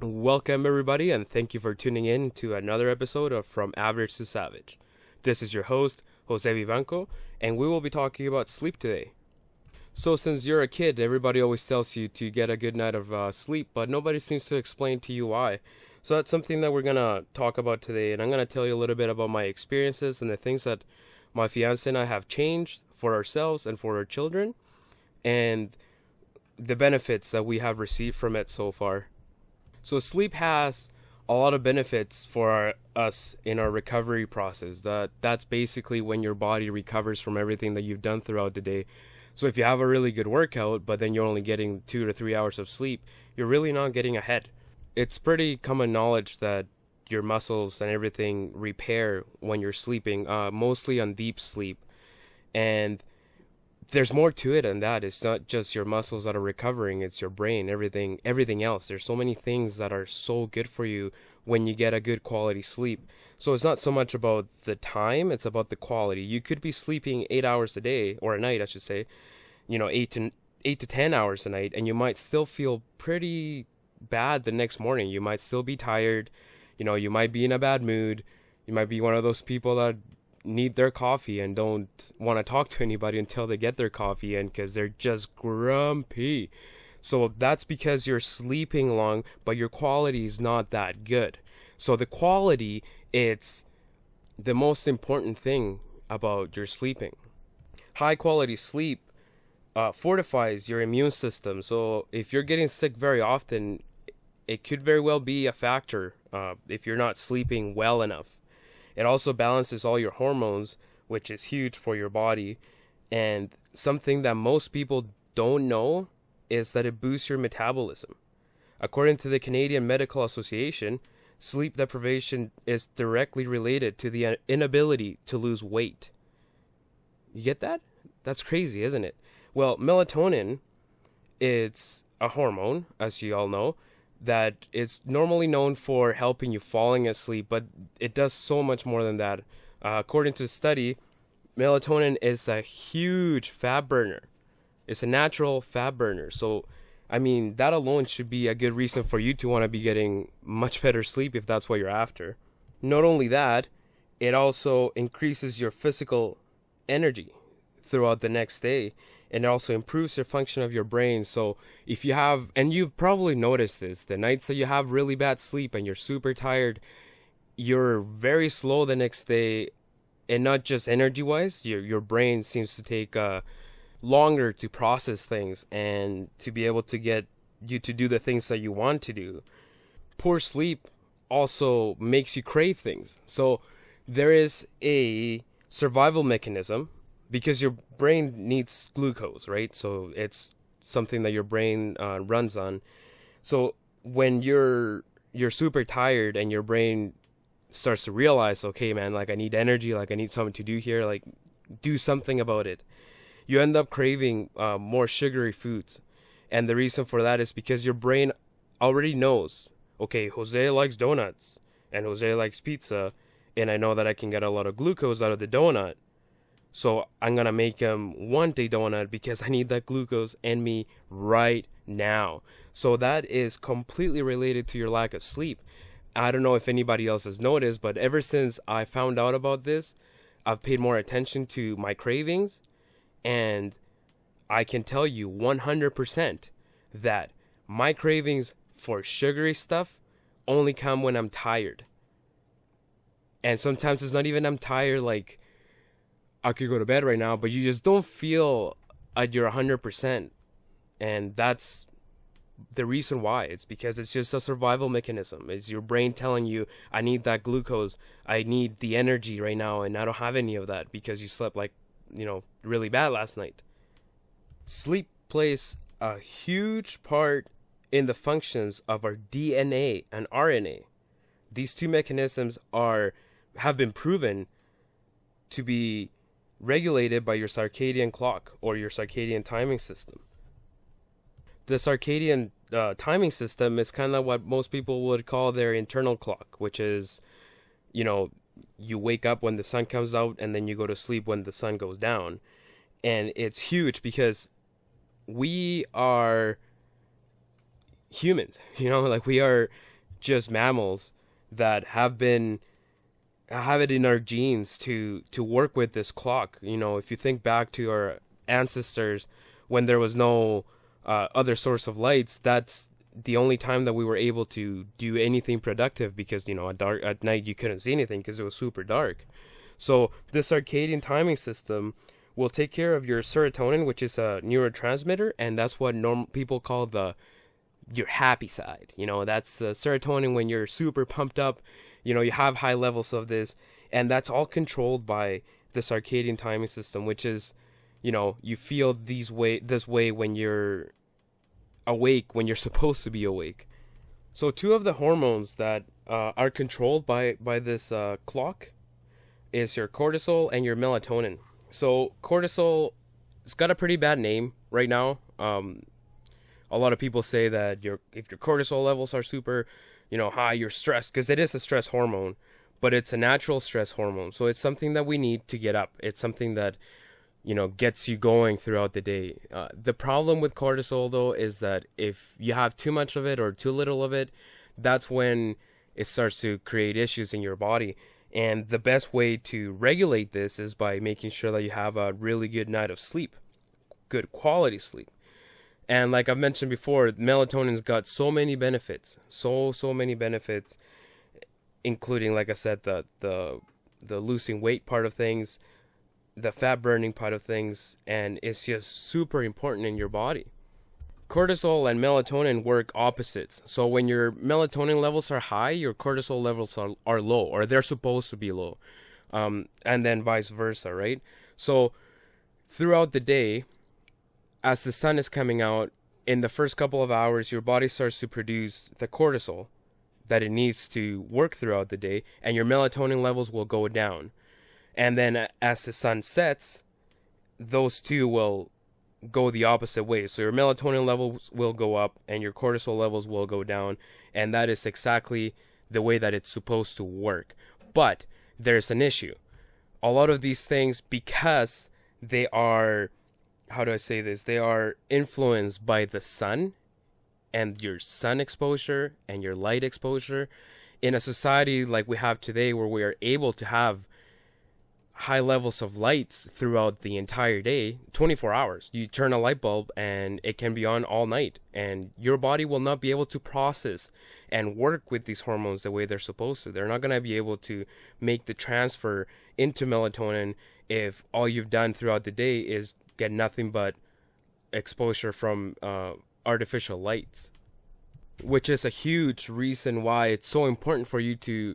Welcome, everybody, and thank you for tuning in to another episode of From Average to Savage. This is your host, Jose Vivanco, and we will be talking about sleep today. So, since you're a kid, everybody always tells you to get a good night of sleep, but nobody seems to explain to you why. So, that's something that we're going to talk about today, and I'm going to tell you a little bit about my experiences and the things that my fiance and I have changed for ourselves and for our children, and the benefits that we have received from it so far. So sleep has a lot of benefits for us in our recovery process. That's basically when your body recovers from everything that you've done throughout the day. So if you have a really good workout, but then you're only getting 2 to 3 hours of sleep, you're really not getting ahead. It's pretty common knowledge that your muscles and everything repair when you're sleeping, mostly on deep sleep. And there's more to it than that. It's not just your muscles that are recovering, it's your brain, everything else. There's so many things that are so good for you when you get a good quality sleep. So it's not so much about the time, it's about the quality. You could be sleeping 8 hours a day, or a night I should say, 8 to 10 hours a night, and you might still feel pretty bad the next morning. You might still be tired, you might be in a bad mood. You might be one of those people that need their coffee and don't want to talk to anybody until they get their coffee in because they're just grumpy. So that's because you're sleeping long, but your quality is not that good. So the quality, it's the most important thing about your sleeping. High quality sleep fortifies your immune system. So if you're getting sick very often, it could very well be a factor if you're not sleeping well enough. It also balances all your hormones, which is huge for your body. And something that most people don't know is that it boosts your metabolism. According to the Canadian Medical Association, sleep deprivation is directly related to the inability to lose weight. You get that? That's crazy, isn't it? Well, melatonin, it's a hormone, as you all know, that is normally known for helping you falling asleep, but it does so much more than that. According to a study, melatonin is a huge fat burner. It's a natural fat burner. So, I mean, that alone should be a good reason for you to want to be getting much better sleep if that's what you're after. Not only that, it also increases your physical energy throughout the next day, and it also improves your function of your brain. So if you have, and you've probably noticed this, the nights that you have really bad sleep and you're super tired, you're very slow the next day, and not just energy wise, your brain seems to take longer to process things and to be able to get you to do the things that you want to do. Poor sleep also makes you crave things. So there is a survival mechanism because your brain needs glucose, right? So it's something that your brain runs on. So when you're super tired and your brain starts to realize, okay, man, like I need energy, like I need something to do here, like do something about it. You end up craving more sugary foods, and the reason for that is because your brain already knows, okay, Jose likes donuts and Jose likes pizza, and I know that I can get a lot of glucose out of the donut. So I'm going to make him want a donut because I need that glucose in me right now. So that is completely related to your lack of sleep. I don't know if anybody else has noticed, but ever since I found out about this, I've paid more attention to my cravings. And I can tell you 100% that my cravings for sugary stuff only come when I'm tired. And sometimes it's not even I'm tired, like I could go to bed right now, but you just don't feel at your 100%. And that's the reason why. It's because it's just a survival mechanism. It's your brain telling you, I need that glucose. I need the energy right now, and I don't have any of that because you slept like, really bad last night. Sleep plays a huge part in the functions of our DNA and RNA. These two mechanisms have been proven to be regulated by your circadian clock or your circadian timing system. The circadian timing system is kind of what most people would call their internal clock, which is, you wake up when the sun comes out and then you go to sleep when the sun goes down. And it's huge because we are humans. Like we are just mammals that have it in our genes to work with this clock. If you think back to our ancestors, when there was no other source of lights, that's the only time that we were able to do anything productive, because at night you couldn't see anything because it was super dark. So this circadian timing system will take care of your serotonin, which is a neurotransmitter, and that's what normal people call your happy side. That's the serotonin when you're super pumped up. You have high levels of this, and that's all controlled by the circadian timing system, which is, you feel this way when you're awake, when you're supposed to be awake. So two of the hormones that are controlled by this clock is your cortisol and your melatonin. So cortisol, it's got a pretty bad name right now. A lot of people say that if your cortisol levels are super, high, you're stressed, because it is a stress hormone, but it's a natural stress hormone. So it's something that we need to get up. It's something that, gets you going throughout the day. The problem with cortisol, though, is that if you have too much of it or too little of it, that's when it starts to create issues in your body. And the best way to regulate this is by making sure that you have a really good night of sleep, good quality sleep. And like I've mentioned before, melatonin's got so many benefits, so many benefits, including, like I said, the losing weight part of things, the fat burning part of things, and it's just super important in your body. Cortisol and melatonin work opposites. So when your melatonin levels are high, your cortisol levels are low, or they're supposed to be low. And then vice versa, right? So throughout the day, as the sun is coming out, in the first couple of hours, your body starts to produce the cortisol that it needs to work throughout the day, and your melatonin levels will go down. And then as the sun sets, those two will go the opposite way. So your melatonin levels will go up and your cortisol levels will go down, and that is exactly the way that it's supposed to work. But there's an issue. A lot of these things, because they are, how do I say this? They are influenced by the sun and your sun exposure and your light exposure. In a society like we have today, where we are able to have high levels of lights throughout the entire day, 24 hours. You turn a light bulb and it can be on all night, and your body will not be able to process and work with these hormones the way they're supposed to. They're not going to be able to make the transfer into melatonin if all you've done throughout the day is get nothing but exposure from artificial lights, which is a huge reason why it's so important for you to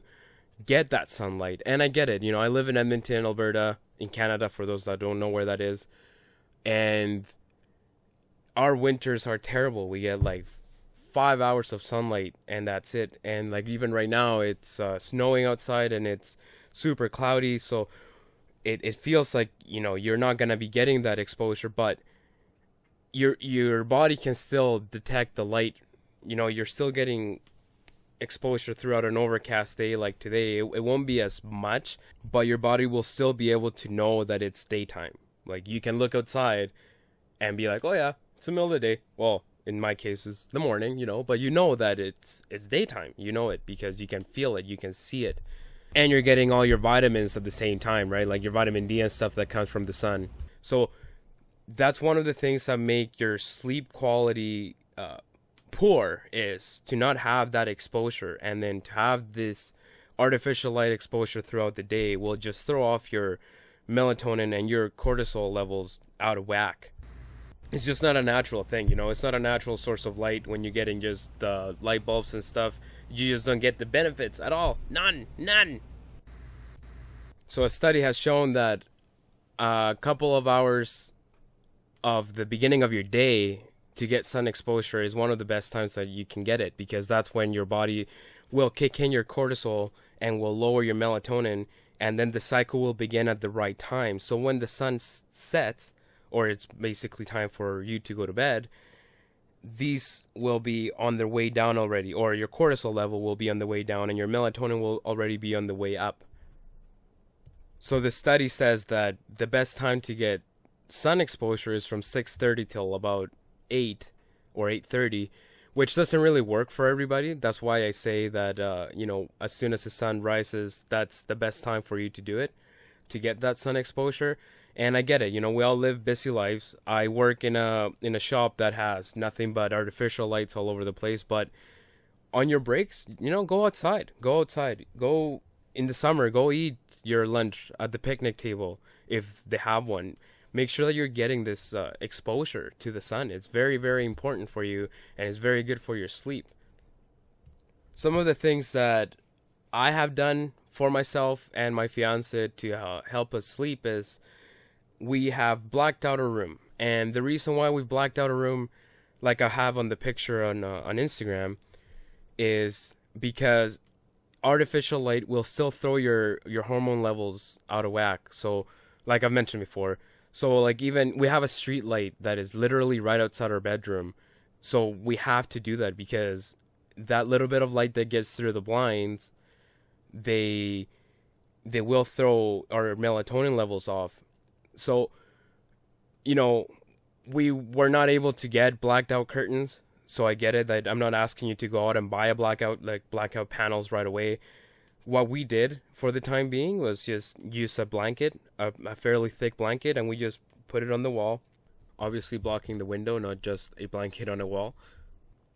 get that sunlight. And I get it. I live in Edmonton, Alberta, in Canada, for those that don't know where that is. And our winters are terrible. We get like 5 hours of sunlight and that's it. And like even right now, it's snowing outside and it's super cloudy. So it feels like, you're not going to be getting that exposure, but your body can still detect the light. You're still getting exposure throughout an overcast day like today. It won't be as much, but your body will still be able to know that it's daytime. Like you can look outside and be like, oh yeah, it's the middle of the day. Well, in my case, it's the morning, but you know that it's daytime. You know it because you can feel it, you can see it. And you're getting all your vitamins at the same time, right? Like your vitamin D and stuff that comes from the sun. So that's one of the things that make your sleep quality poor, is to not have that exposure, and then to have this artificial light exposure throughout the day will just throw off your melatonin and your cortisol levels out of whack. It's just not a natural thing, it's not a natural source of light. When you're getting just light bulbs and stuff, you just don't get the benefits at all. None. So a study has shown that a couple of hours of the beginning of your day to get sun exposure is one of the best times that you can get it, because that's when your body will kick in your cortisol and will lower your melatonin, and then the cycle will begin at the right time. So when the sun sets, or it's basically time for you to go to bed, these will be on their way down already, or your cortisol level will be on the way down and your melatonin will already be on the way up. So the study says that the best time to get sun exposure is from 6:30 till about 8 or 8:30, which doesn't really work for everybody. That's why I say that, as soon as the sun rises, that's the best time for you to do it, to get that sun exposure. And I get it. We all live busy lives. I work in a shop that has nothing but artificial lights all over the place. But on your breaks, go outside. Go outside. Go in the summer. Go eat your lunch at the picnic table if they have one. Make sure that you're getting this exposure to the sun. It's very, very important for you, and it's very good for your sleep. Some of the things that I have done for myself and my fiance to help us sleep is we have blacked out a room. And the reason why we've blacked out a room, like I have on the picture on Instagram, is because artificial light will still throw your hormone levels out of whack. So, like I've mentioned before, so like even we have a street light that is literally right outside our bedroom. So we have to do that because that little bit of light that gets through the blinds, they will throw our melatonin levels off. So, we were not able to get blacked out curtains. So I get it that I'm not asking you to go out and buy a blackout panels right away. What we did for the time being was just use a blanket, a fairly thick blanket, and we just put it on the wall, obviously blocking the window, not just a blanket on a wall.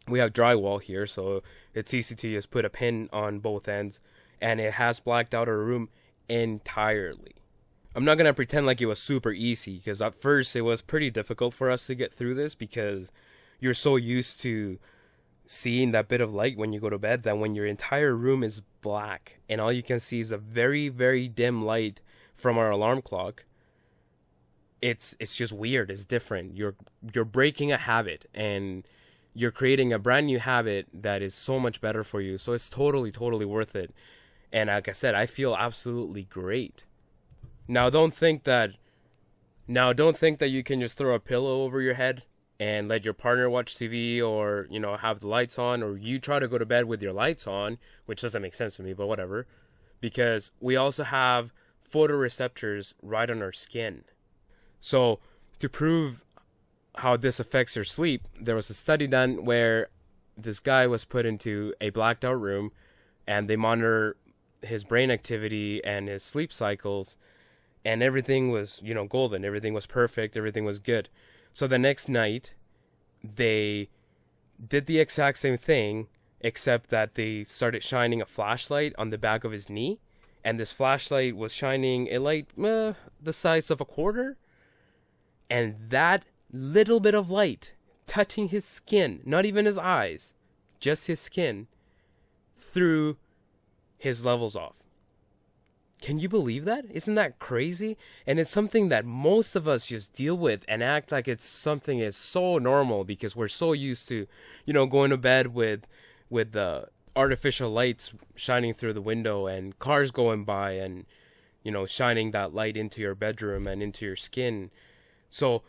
We have drywall here, so it's easy to just put a pin on both ends, and it has blacked out our room entirely. I'm not going to pretend like it was super easy, because at first it was pretty difficult for us to get through this, because you're so used to seeing that bit of light when you go to bed that when your entire room is black and all you can see is a very, very dim light from our alarm clock, it's just weird. It's different. You're breaking a habit and you're creating a brand new habit that is so much better for you. So it's totally, totally worth it. And like I said, I feel absolutely great. Now don't think that you can just throw a pillow over your head and let your partner watch TV or, have the lights on, or you try to go to bed with your lights on, which doesn't make sense to me, but whatever. Because we also have photoreceptors right on our skin. So to prove how this affects your sleep, there was a study done where this guy was put into a blacked out room and they monitor his brain activity and his sleep cycles, and everything was, golden. Everything was perfect. Everything was good. So the next night, they did the exact same thing, except that they started shining a flashlight on the back of his knee, and this flashlight was shining a light the size of a quarter, and that little bit of light touching his skin, not even his eyes, just his skin, threw his levels off. Can you believe that? Isn't that crazy? And it's something that most of us just deal with and act like it's something is so normal because we're so used to, going to bed with the artificial lights shining through the window and cars going by and, shining that light into your bedroom and into your skin. So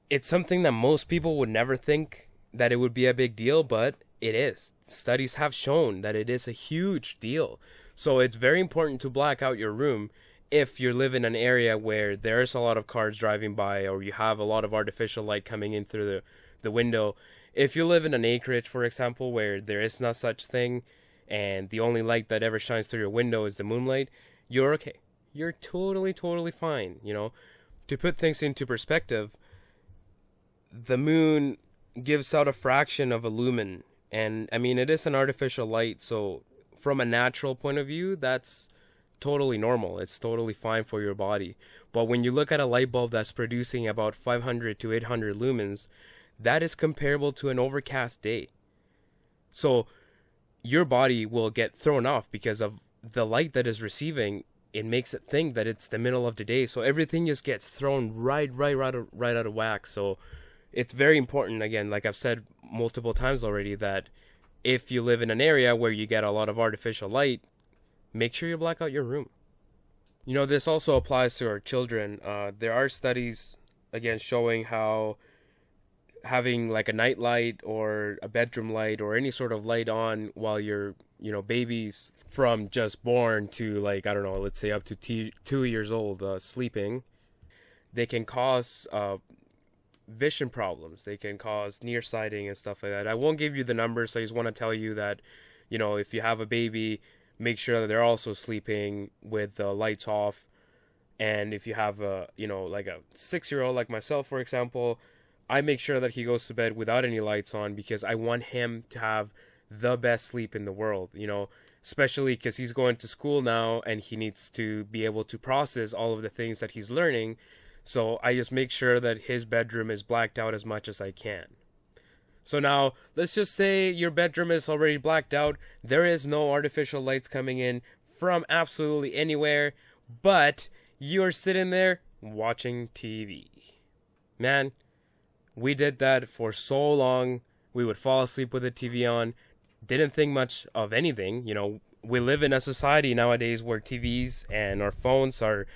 it's something that most people would never think that it would be a big deal, but it is. Studies have shown that it is a huge deal. So it's very important to black out your room if you live in an area where there's a lot of cars driving by or you have a lot of artificial light coming in through the window. If you live in an acreage, for example, where there is no such thing and the only light that ever shines through your window is the moonlight, you're okay. You're totally, totally fine. To put things into perspective, the moon gives out a fraction of a lumen. And I mean, it is an artificial light, so from a natural point of view, that's totally normal. It's totally fine for your body. But when you look at a light bulb that's producing about 500 to 800 lumens, that is comparable to an overcast day. So your body will get thrown off because of the light that is receiving. It makes it think that it's the middle of the day. So everything just gets thrown right out of whack. So it's very important, again, like I've said multiple times already, that if you live in an area where you get a lot of artificial light, make sure you black out your room. This also applies to our children. There are studies, again, showing how having like a night light or a bedroom light or any sort of light on while you're, babies from just born to let's say up to 2 years old sleeping, they can cause vision problems. They can cause nearsighting and stuff like that. I won't give you the numbers. So I just want to tell you that, if you have a baby, make sure that they're also sleeping with the lights off. And if you have like a 6-year-old like myself, for example, I make sure that he goes to bed without any lights on because I want him to have the best sleep in the world, especially because he's going to school now and he needs to be able to process all of the things that he's learning. So I just make sure that his bedroom is blacked out as much as I can. So now, let's just say your bedroom is already blacked out. There is no artificial lights coming in from absolutely anywhere, but you're sitting there watching TV. Man, we did that for so long. We would fall asleep with the TV on. Didn't think much of anything. We live in a society nowadays where TVs and our phones are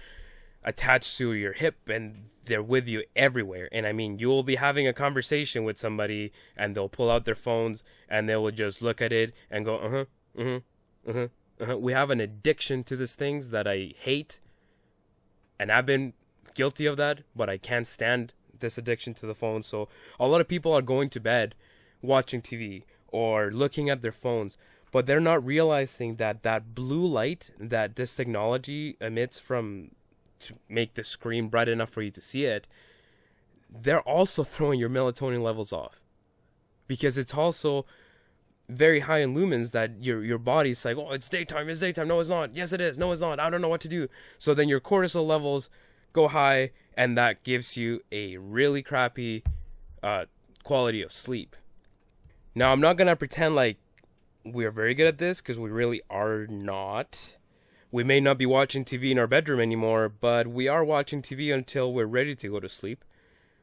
attached to your hip and they're with you everywhere. And I mean, you will be having a conversation with somebody and they'll pull out their phones and they will just look at it and go, We have an addiction to these things that I hate. And I've been guilty of that, but I can't stand this addiction to the phone. So a lot of people are going to bed watching TV or looking at their phones, but they're not realizing that blue light that this technology emits to make the screen bright enough for you to see it, they're also throwing your melatonin levels off because it's also very high in lumens that your body's like, oh, it's daytime. No, it's not. Yes, it is. No, it's not. I don't know what to do. So then your cortisol levels go high, and that gives you a really crappy quality of sleep. Now, I'm not going to pretend like we're very good at this because we really are not. We may not be watching TV in our bedroom anymore, but we are watching TV until we're ready to go to sleep.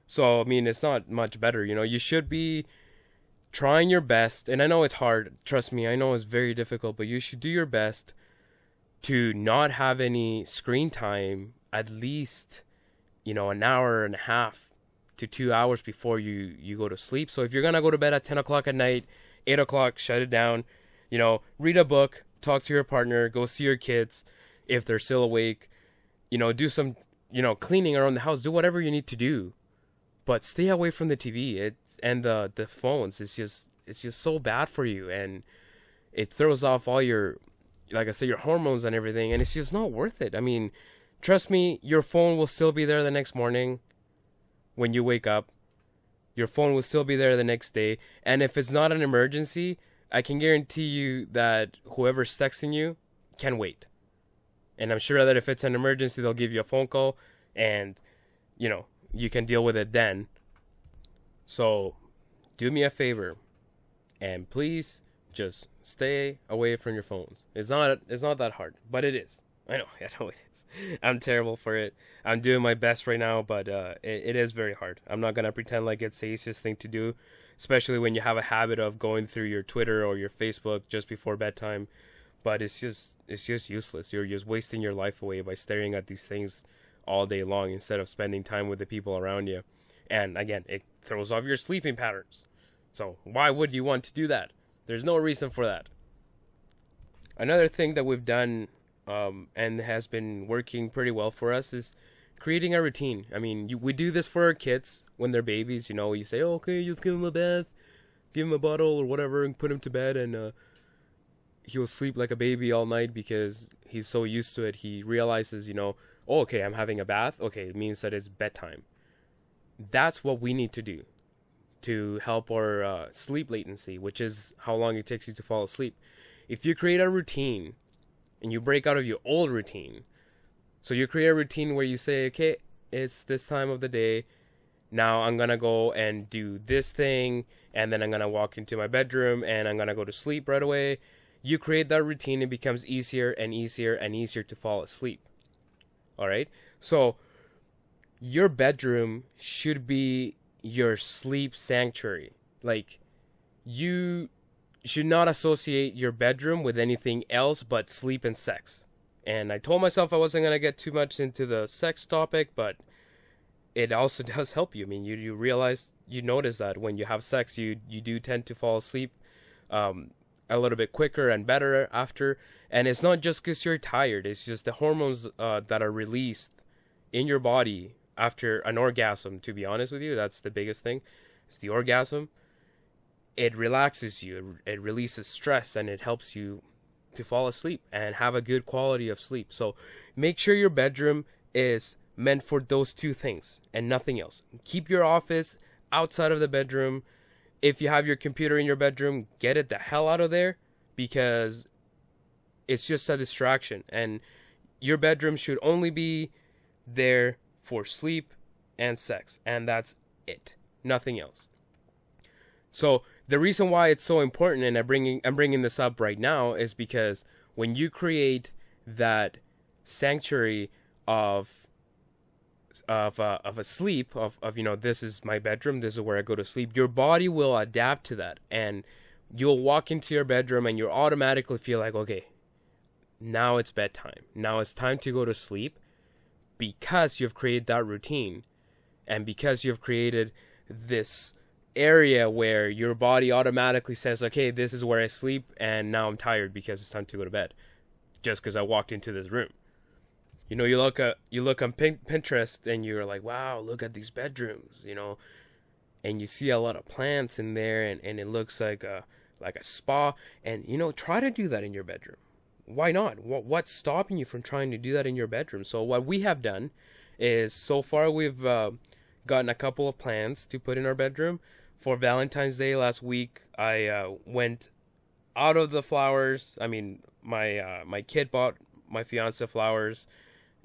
So, I mean, it's not much better. You should be trying your best, and I know it's hard. Trust me, I know it's very difficult, but you should do your best to not have any screen time at least, an hour and a half to 2 hours before you go to sleep. So if you're going to go to bed at 10 o'clock at night, 8 o'clock, shut it down, read a book, talk to your partner, go see your kids if they're still awake, do some, cleaning around the house, do whatever you need to do, but stay away from the TV and the phones. It's just so bad for you, and it throws off all your, like I said, your hormones and everything, and it's just not worth it. I mean, trust me, your phone will still be there the next morning when you wake up. Your phone will still be there the next day, and if it's not an emergency, I can guarantee you that whoever's texting you can wait. And I'm sure that if it's an emergency, they'll give you a phone call, and, you can deal with it then. So, do me a favor, and please just stay away from your phones. It's not that hard, but it is. I know it is. I'm terrible for it. I'm doing my best right now, but it is very hard. I'm not gonna pretend like it's the easiest thing to do, especially when you have a habit of going through your Twitter or your Facebook just before bedtime. But it's just useless. You're just wasting your life away by staring at these things all day long instead of spending time with the people around you. And again, it throws off your sleeping patterns. So why would you want to do that? There's no reason for that. Another thing that we've done and has been working pretty well for us is creating a routine. I mean, we do this for our kids when they're babies. You say, oh, okay, just give him a bath, give him a bottle or whatever, and put him to bed, and he'll sleep like a baby all night because he's so used to it. He realizes, oh, okay, I'm having a bath. Okay, it means that it's bedtime. That's what we need to do to help our sleep latency, which is how long it takes you to fall asleep. If you create a routine and you break out of your old routine, so you create a routine where you say, okay, it's this time of the day, now I'm going to go and do this thing, and then I'm going to walk into my bedroom, and I'm going to go to sleep right away. You create that routine, it becomes easier and easier and easier to fall asleep. All right? So your bedroom should be your sleep sanctuary. Like, you should not associate your bedroom with anything else but sleep and sex. And I told myself I wasn't going to get too much into the sex topic, but it also does help you. I mean, you realize, you notice that when you have sex, you do tend to fall asleep a little bit quicker and better after. And it's not just because you're tired. It's just the hormones that are released in your body after an orgasm, to be honest with you, that's the biggest thing. It's the orgasm. It relaxes you, it releases stress, and it helps you to fall asleep and have a good quality of sleep. So make sure your bedroom is meant for those two things and nothing else. Keep your office outside of the bedroom. If you have your computer in your bedroom, get it the hell out of there, because it's just a distraction. And your bedroom should only be there for sleep and sex, and that's it. Nothing else. So the reason why it's so important, and I'm bringing this up right now, is because when you create that sanctuary of a sleep, of this is my bedroom, this is where I go to sleep, your body will adapt to that, and you'll walk into your bedroom and you'll automatically feel like, okay, now it's bedtime, now it's time to go to sleep, because you've created that routine, and because you've created this area where your body automatically says, okay, this is where I sleep, and now I'm tired because it's time to go to bed, just because I walked into this room. You look on Pinterest and you're like, wow, look at these bedrooms, and you see a lot of plants in there, and it looks like a spa, and try to do that in your bedroom. Why not? What's stopping you from trying to do that in your bedroom? So what we have done is, so far we've gotten a couple of plants to put in our bedroom. For Valentine's Day last week, I went out of the flowers. I mean, my kid bought my fiance flowers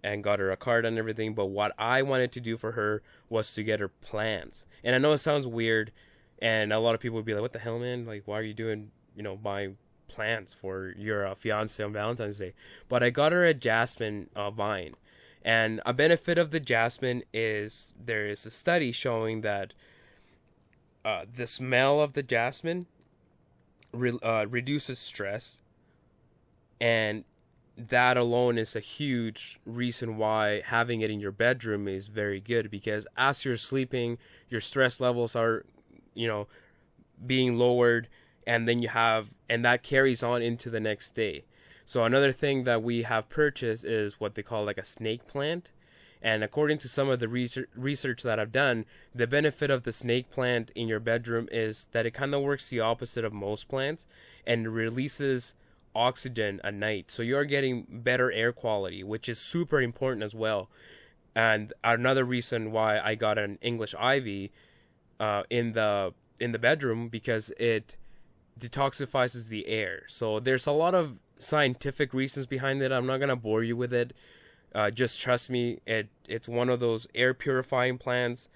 and got her a card and everything. But what I wanted to do for her was to get her plants. And I know it sounds weird, and a lot of people would be like, "What the hell, man? Like, why are you doing, buying plants for your fiance on Valentine's Day?" But I got her a jasmine vine. And a benefit of the jasmine is there is a study showing that the smell of the jasmine reduces stress, and that alone is a huge reason why having it in your bedroom is very good, because as you're sleeping, your stress levels are, being lowered, and then and that carries on into the next day. So another thing that we have purchased is what they call like a snake plant. And according to some of the research that I've done, the benefit of the snake plant in your bedroom is that it kind of works the opposite of most plants, and releases oxygen at night. So you're getting better air quality, which is super important as well. And another reason why I got an English ivy in the bedroom, because it detoxifies the air. So there's a lot of scientific reasons behind it. I'm not gonna bore you with it. Just trust me, it's one of those air purifying plants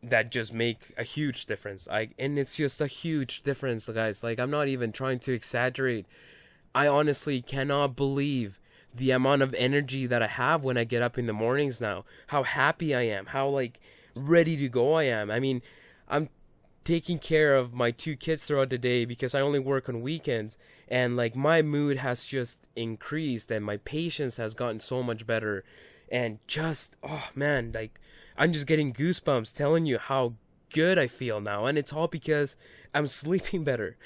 that just make a huge difference. And it's just a huge difference, guys. Like, I'm not even trying to exaggerate. I honestly cannot believe the amount of energy that I have when I get up in the mornings now. How happy I am, how ready to go I am. I mean, I'm taking care of my two kids throughout the day because I only work on weekends, and my mood has just increased, and my patience has gotten so much better, and just, oh man, I'm just getting goosebumps telling you how good I feel now, and it's all because I'm sleeping better.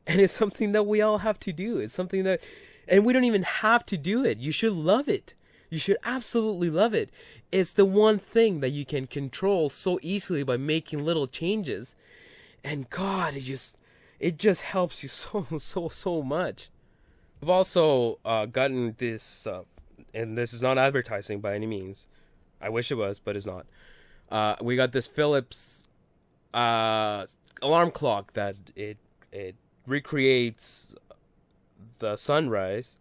And it's something that we all have to do. It's something that, and we don't even have to do it. You should love it. You should absolutely love it. It's the one thing that you can control so easily by making little changes. And God, it just helps you so much. I've also gotten this, and this is not advertising by any means. I wish it was, but it's not. We got this Philips alarm clock that it recreates the sunrise,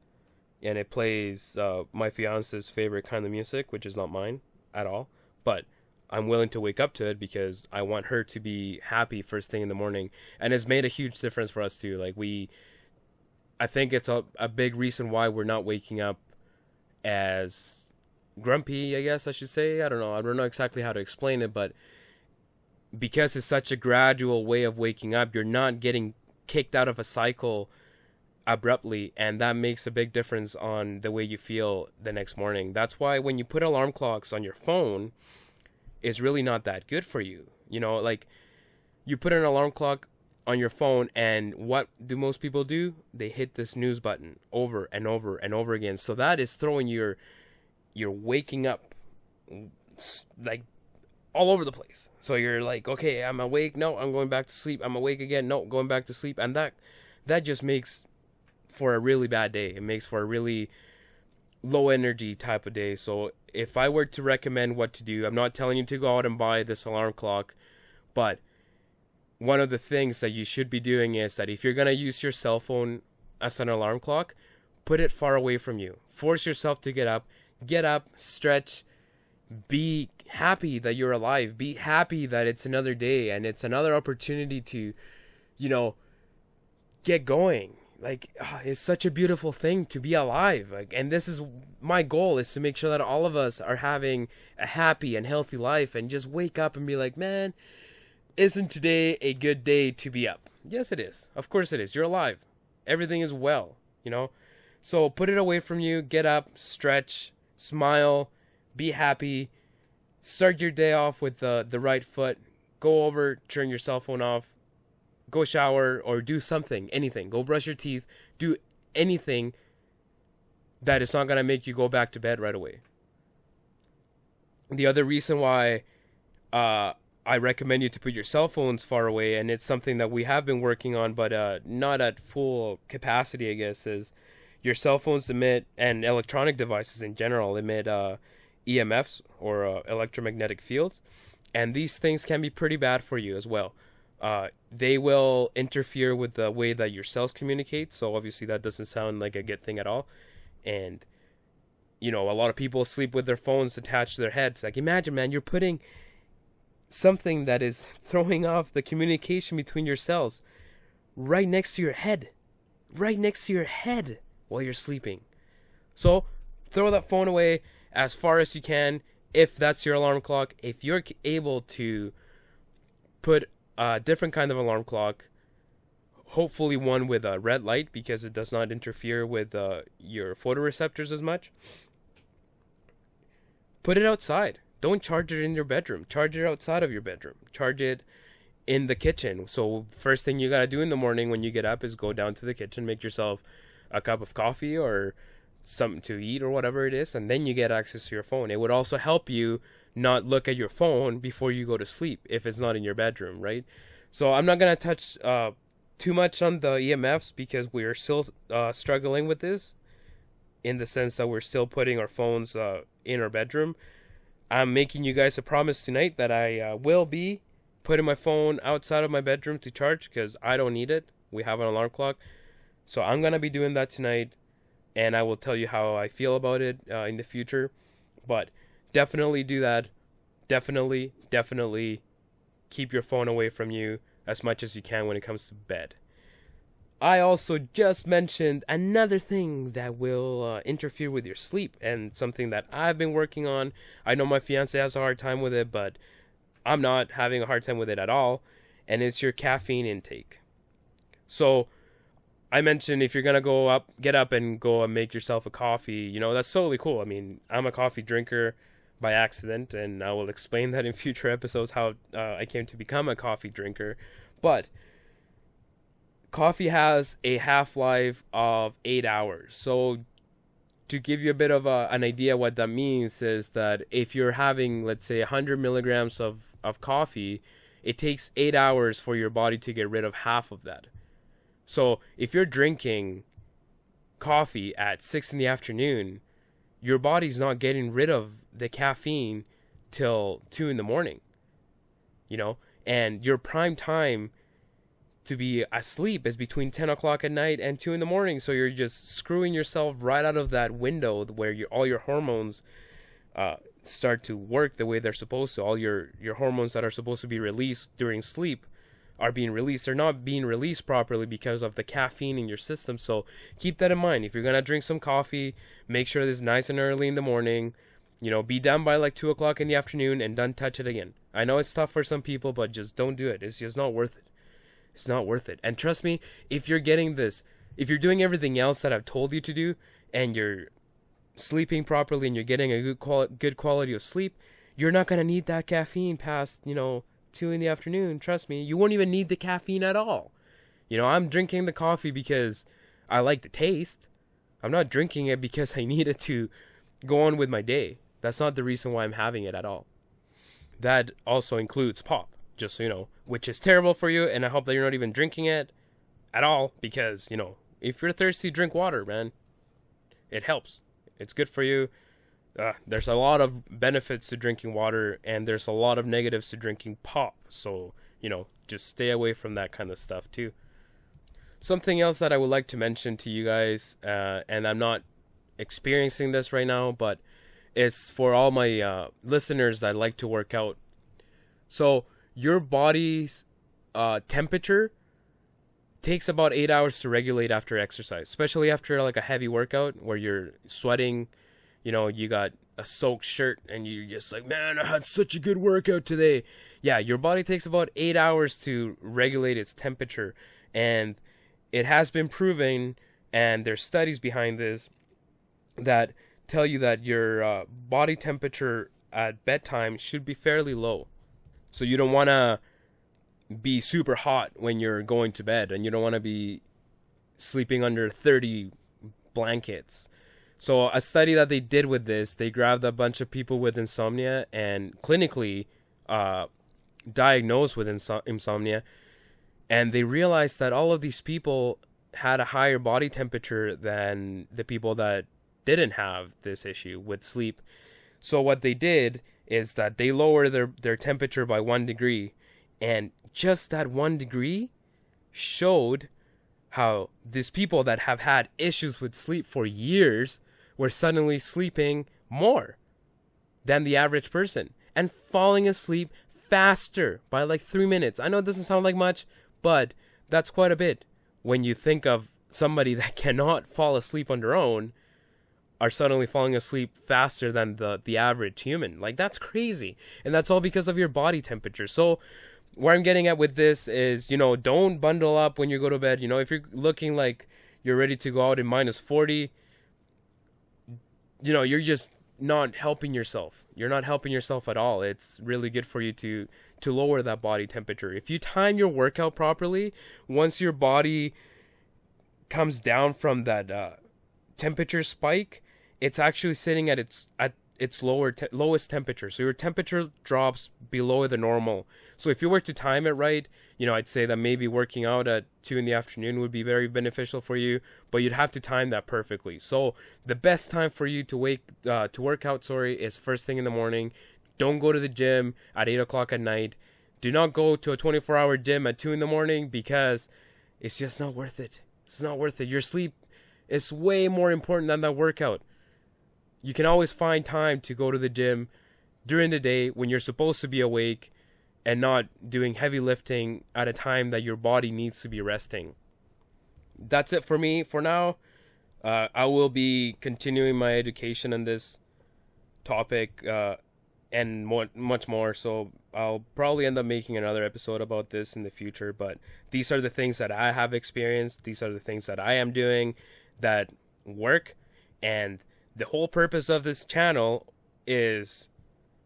and it plays my fiance's favorite kind of music, which is not mine at all. But I'm willing to wake up to it because I want her to be happy first thing in the morning. And it's made a huge difference for us too. I think it's a big reason why we're not waking up as grumpy, I guess I should say. I don't know exactly how to explain it, but because it's such a gradual way of waking up, you're not getting kicked out of a cycle abruptly, and that makes a big difference on the way you feel the next morning. That's why when you put alarm clocks on your phone, is really not that good for you. You put an alarm clock on your phone, and what do most people do? They hit the snooze button over and over and over again. So that is throwing you're waking up like all over the place. So you're like, okay, I'm awake. No, I'm going back to sleep. I'm awake again. No, going back to sleep. And that just makes for a really bad day. It makes for a really low energy type of day. So if I were to recommend what to do, I'm not telling you to go out and buy this alarm clock, but one of the things that you should be doing is that if you're going to use your cell phone as an alarm clock, put it far away from you. Force yourself to get up, stretch, be happy that you're alive, be happy that it's another day and it's another opportunity to, get going. Like, it's such a beautiful thing to be alive. Like, and this is my goal, is to make sure that all of us are having a happy and healthy life, and just wake up and be like, man, isn't today a good day to be up? Yes, it is. Of course it is. You're alive. Everything is well, So put it away from you. Get up, stretch, smile, be happy. Start your day off with the right foot. Go over, turn your cell phone off. Go shower or do something, anything. Go brush your teeth. Do anything that is not going to make you go back to bed right away. The other reason why I recommend you to put your cell phones far away, and it's something that we have been working on, but not at full capacity, I guess, is your cell phones emit, and electronic devices in general emit EMFs, or electromagnetic fields, and these things can be pretty bad for you as well. They will interfere with the way that your cells communicate, so obviously that doesn't sound like a good thing at all. And a lot of people sleep with their phones attached to their heads. Like, imagine, man, you're putting something that is throwing off the communication between your cells right next to your head while you're sleeping. So throw that phone away as far as you can. If that's your alarm clock, if you're able to put a different kind of alarm clock, hopefully one with a red light, because it does not interfere with your photoreceptors as much, put it outside. Don't charge it in your bedroom. Charge it outside of your bedroom. Charge it in the kitchen. So first thing you gotta do in the morning when you get up is go down to the kitchen, make yourself a cup of coffee or something to eat or whatever it is, and then you get access to your phone. It would also help you not look at your phone before you go to sleep if it's not in your bedroom, right? So I'm not gonna touch too much on the EMFs, because we're still struggling with this, in the sense that we're still putting our phones in our bedroom. I'm making you guys a promise tonight that I will be putting my phone outside of my bedroom to charge, because I don't need it. We have an alarm clock. So I'm going to be doing that tonight, and I will tell you how I feel about it in the future. But definitely do that. Definitely keep your phone away from you as much as you can when it comes to bed. I also just mentioned another thing that will interfere with your sleep, and something that I've been working on. I know my fiance has a hard time with it, but I'm not having a hard time with it at all, and it's your caffeine intake. So I mentioned, if you're going to get up and go and make yourself a coffee, that's totally cool. I mean, I'm a coffee drinker by accident, and I will explain that in future episodes, how I came to become a coffee drinker. But coffee has a half-life of 8 hours. So to give you a bit of an idea what that means, is that if you're having, let's say, 100 milligrams of coffee, it takes 8 hours for your body to get rid of half of that. So if you're drinking coffee at 6 p.m, your body's not getting rid of the caffeine till 2 a.m, and your prime time to be asleep is between 10 o'clock at night and 2 a.m. So you're just screwing yourself right out of that window where all your hormones start to work the way they're supposed to. All your hormones that are supposed to be released during sleep are being released. They're not being released properly because of the caffeine in your system. So keep that in mind. If you're going to drink some coffee, make sure it's nice and early in the morning. Be done by like 2 o'clock in the afternoon, and don't touch it again. I know it's tough for some people, but just don't do it. It's just not worth it. It's not worth it. And trust me, if you're doing everything else that I've told you to do, and you're sleeping properly and you're getting a good quality of sleep, you're not going to need that caffeine past, 2 in the afternoon. Trust me, you won't even need the caffeine at all. I'm drinking the coffee because I like the taste. I'm not drinking it because I need it to go on with my day. That's not the reason why I'm having it at all. That also includes pop, just so you know, which is terrible for you, and I hope that you're not even drinking it at all, because, you know, if you're thirsty, drink water, man. It helps. It's good for you. There's a lot of benefits to drinking water, and there's a lot of negatives to drinking pop. So, you know, just stay away from that kind of stuff too. Something else that I would like to mention to you guys, and I'm not experiencing this right now, but it's for all my listeners that like to work out. So your body's temperature takes about 8 hours to regulate after exercise, especially after like a heavy workout where you're sweating, you know, you got a soaked shirt and you're just like, man, I had such a good workout today. Yeah, your body takes about 8 hours to regulate its temperature, and it has been proven, and there's studies behind this that tell you that your body temperature at bedtime should be fairly low. So you don't want to be super hot when you're going to bed, and you don't want to be sleeping under 30 blankets. So a study that they did with this, they grabbed a bunch of people with insomnia and clinically diagnosed with insomnia, and they realized that all of these people had a higher body temperature than the people that didn't have this issue with sleep. So what they did is that they lowered their temperature by 1 degree, and just that 1 degree showed how these people that have had issues with sleep for years were suddenly sleeping more than the average person and falling asleep faster by like 3 minutes. I know it doesn't sound like much, but that's quite a bit when you think of somebody that cannot fall asleep on their own are suddenly falling asleep faster than the average human. Like, that's crazy. And that's all because of your body temperature. So where I'm getting at with this is, you know, don't bundle up when you go to bed. You know, if you're looking like you're ready to go out in minus 40, you know, you're just not helping yourself. You're not helping yourself at all. It's really good for you to lower that body temperature. If you time your workout properly, once your body comes down from that temperature spike, it's actually sitting at its lowest temperature. So your temperature drops below the normal. So if you were to time it right, you know, I'd say that maybe working out at 2 p.m. would be very beneficial for you, but you'd have to time that perfectly. So the best time for you to work out, is first thing in the morning. Don't go to the gym at 8 o'clock at night. Do not go to a 24-hour gym at 2 a.m. because it's just not worth it. It's not worth it. Your sleep is way more important than that workout. You can always find time to go to the gym during the day when you're supposed to be awake and not doing heavy lifting at a time that your body needs to be resting. That's it for me for now. I will be continuing my education on this topic and much more. So I'll probably end up making another episode about this in the future. But these are the things that I have experienced. These are the things that I am doing that work. And the whole purpose of this channel is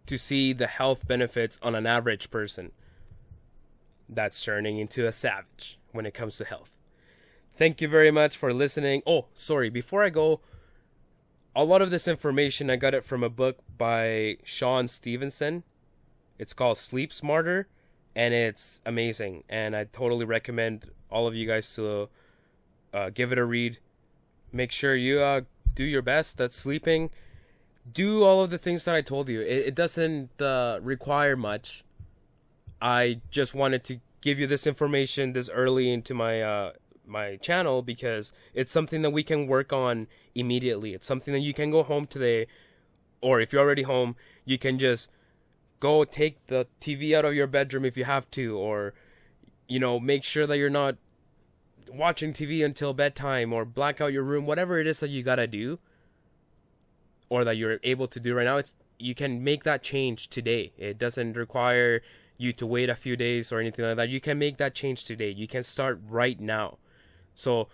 to see the health benefits on an average person that's turning into a savage when it comes to health. Thank you very much for listening. Oh, sorry, before I go, a lot of this information, I got it from a book by Shawn Stevenson. It's called Sleep Smarter, and it's amazing. And I totally recommend all of you guys to give it a read. Make sure you do your best at sleeping. Do all of the things that I told you. It doesn't require much. I just wanted to give you this information this early into my my channel because it's something that we can work on immediately. It's something that you can go home today, or if you're already home, you can just go take the TV out of your bedroom if you have to, or, you know, make sure that you're not watching TV until bedtime, or black out your room, whatever it is that you gotta do or that you're able to do right now. You can make that change today. It doesn't require you to wait a few days or anything like that. You can make that change today. You can start right now. So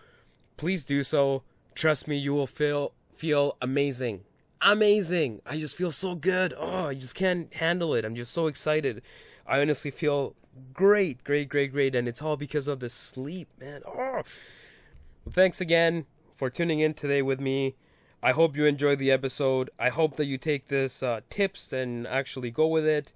please do so. Trust me, you will feel amazing. Amazing. I just feel so good. Oh, I just can't handle it. I'm just so excited. I honestly feel great. And it's all because of the sleep, man. Oh. Well, thanks again for tuning in today with me. I hope you enjoyed the episode. I hope that you take this tips and actually go with it.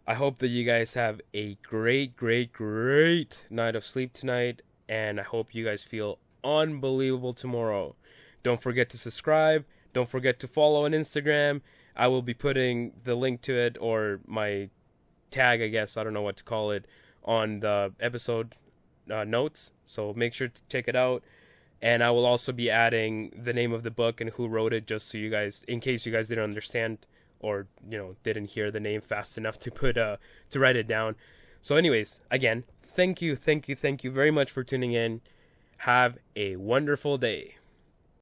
I hope that you guys have a great night of sleep tonight, and I hope you guys feel unbelievable tomorrow. Don't forget to subscribe. Don't forget to follow on Instagram. I will be putting the link to it, or my tag, I guess, I don't know what to call it, on the episode notes. So make sure to check it out. And I will also be adding the name of the book and who wrote it, just so you guys, in case you guys didn't understand or, didn't hear the name fast enough to write it down. So anyways, again, thank you very much for tuning in. Have a wonderful day.